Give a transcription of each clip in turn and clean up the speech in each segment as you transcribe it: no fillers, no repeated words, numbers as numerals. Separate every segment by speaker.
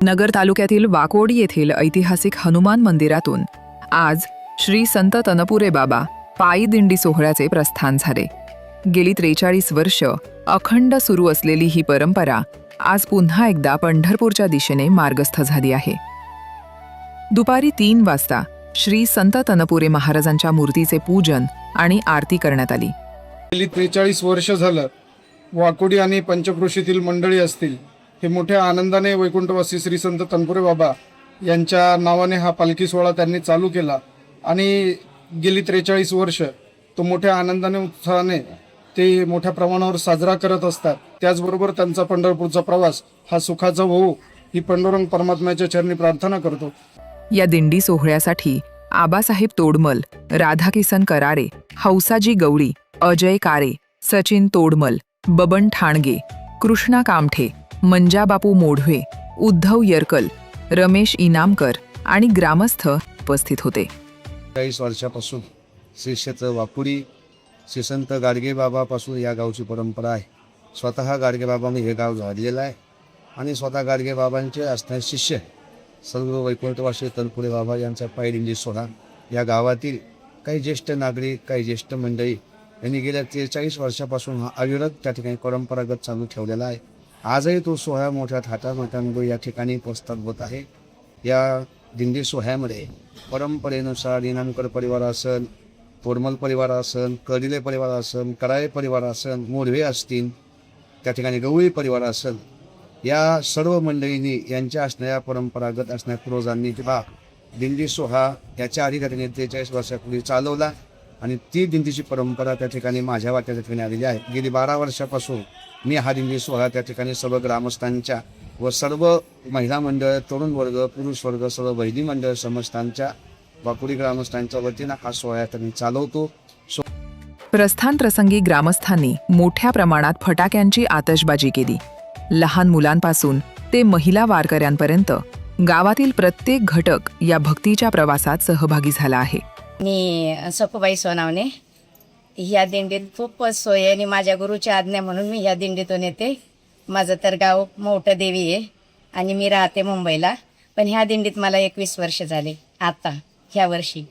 Speaker 1: नगर तालुक्यातील वाकोडी येथील ऐतिहासिक हनुमान मंदिरातून आज श्री संत तनपुरे बाबा पायी दिंडी सोहळ्याचे प्रस्थान झाले। गेली 43 वर्ष अखंड सुरू असलेली ही परंपरा आज पुन्हा एकदा पंढरपूरच्या दिशेने मार्गस्थ झाली आहे। दुपारी 3 वाजता श्री संत तनपुरे महाराजांच्या मूर्तीचे पूजन आणि आरती करण्यात आली।
Speaker 2: गेली 43 वर्ष झालं वाकोडी आणि पंचक्रोशीतील मंडळी असतील हे मोठ्या आनंदाने वैकुंठवासी श्री संत तनपुरे बाबा यांच्या नावाने हा पालखी सोहळा त्यांनी चालू केला आणि गेली 43 वर्ष तो मोठ्या आनंदाने उत्साहाने ते मोठ्या प्रमाणावर साजरा करत असतात। त्याचबरोबर त्यांचा पंढरपूरचा प्रवास हा सुखाचा होवो ही पंडुरंग परमात्म्याच्या चरणी प्रार्थना करतो।
Speaker 1: या दिंडी सोहळ्यासाठी आबासाहेब तोडमल, राधाकिसन करारे, हौसाजी गवळी, अजय कारे, सचिन तोडमल, बबन ठाणगे, कृष्णा कामठे, मंजाबापू मोढवे, उद्धव यरकल, रमेश इनामकर आणि ग्रामस्थ उपस्थित होते।
Speaker 3: 40 वर्षापासून श्री क्षेत्र वाकोडी श्री संत गाडगे बाबापासून या गावची परंपरा आहे। स्वतः गाडगे बाबांनी हे गाव झालेलं आहे आणि स्वतः गाडगे बाबांचे असणारे शिष्य सर्व वैकुंठवासी तनपुरे बाबा यांचा पायी दिंडी सोहळा या गावातील काही ज्येष्ठ नागरिक, काही ज्येष्ठ मंडळी यांनी गेल्या 43 वर्षापासून हा अविरत त्या ठिकाणी परंपरागत चालू ठेवलेला आहे। आजही तो सोहळा मोठ्या थाटामाटांमध्ये या ठिकाणी प्रस्ताव होत आहे। या दिंडी सोहळ्यामध्ये परंपरेनुसार इनामकर परिवार असेल, तोडमल परिवार असेल, कडिले परिवार असेल, कराळे परिवार असेल, मोढवे असतील, त्या ठिकाणी गवळी परिवार असेल, या सर्व मंडळींनी यांच्या असणाऱ्या परंपरागत असणाऱ्या पूर्वजांनी हा दिंडी सोहळा याच्या आधी त्या ठिकाणी 43 वर्षापूर्वी चालवला आणि ती दिंडीची परंपरा त्या ठिकाणी माझ्या वाट्यात त्या ठिकाणी आलेली आहे। गेली 12 वर्षापासून मी हा दिंडी सोहळा त्या ठिकाणी सर्व ग्रामस्थांच्या व सर्व महिला मंडळ, तरुण वर्ग, पुरुष वर्ग, सर्व वैदिक मंडळ समस्तांच्या वाकोडी ग्रामस्थांच्या वतीनं हा सोहळा त्यांनी चालवतो।
Speaker 1: प्रस्थान प्रसंगी ग्रामस्थांनी मोठ्या प्रमाणात फटाक्यांची आतषबाजी केली। लहान मुलांपासून ते महिला वारकऱ्यांपर्यंत गावातील प्रत्येक घटक या भक्तीच्या प्रवासात सहभागी झाला आहे।
Speaker 4: मी सखुबाई सोनावणे ह्या दिंडीत खूप सोय आणि माझ्या गुरुची आज्ञा म्हणून मी ह्या दिंडीतून येते। माझं तर गाव मोठं देवी आहे आणि मी राहते मुंबईला, पण ह्या दिंडीत मला 21 वर्ष झाले आता ह्या वर्षी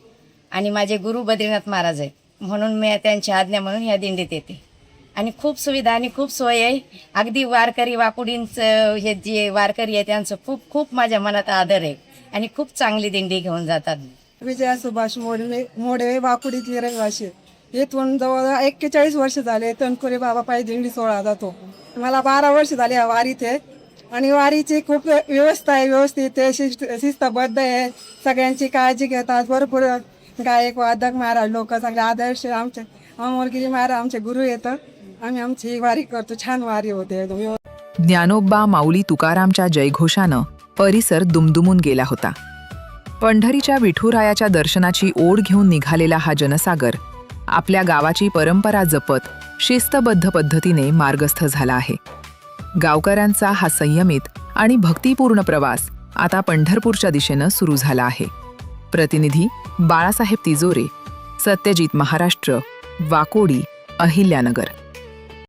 Speaker 4: आणि माझे गुरु बद्रीनाथ महाराज आहेत म्हणून मी त्यांची आज्ञा म्हणून ह्या दिंडीत येते आणि खूप सुविधा आणि खूप सोय आहे। अगदी वारकरी वाकोडींचं हे जे वारकरी आहे त्यांचं खूप खूप माझ्या मनात आदर आहे आणि खूप चांगली दिंडी घेऊन जातात।
Speaker 5: विजया सुभाष मोडवे वाकोडीचे रहिवासी, इथून जवळ 41 वर्ष झाले तनपुरे बाबा पायी दिंडी सोहळा जातो। मला 12 वर्ष झाले या वारीत आहे आणि वारीची खूप व्यवस्था आहे, व्यवस्थित आहे, शिस्तबद्ध आहे, सगळ्यांची काळजी घेतात। भरपूर गायक वादक महाराज लोक सगळे आदर्श आमचे अमोलगिरी महाराज आमचे गुरु येतं। आम्ही आमची वारी करतो, छान वारी होते।
Speaker 1: ज्ञानोबा माऊली तुकारामच्या जयघोषानं परिसर दुमदुमून गेला होता। पंढरीच्या विठुरायाच्या दर्शनाची ओढ घेऊन निघालेला हा जनसागर आपल्या गावाची परंपरा जपत शिस्तबद्ध पद्धतीने मार्गस्थ झाला आहे। गावकऱ्यांचा हा संयमित आणि भक्तिपूर्ण प्रवास आता पंढरपूरच्या दिशेनं सुरू झाला आहे। प्रतिनिधी बाळासाहेब तिजोरे, सत्यजित महाराष्ट्र, वाकोडी, अहिल्यानगर।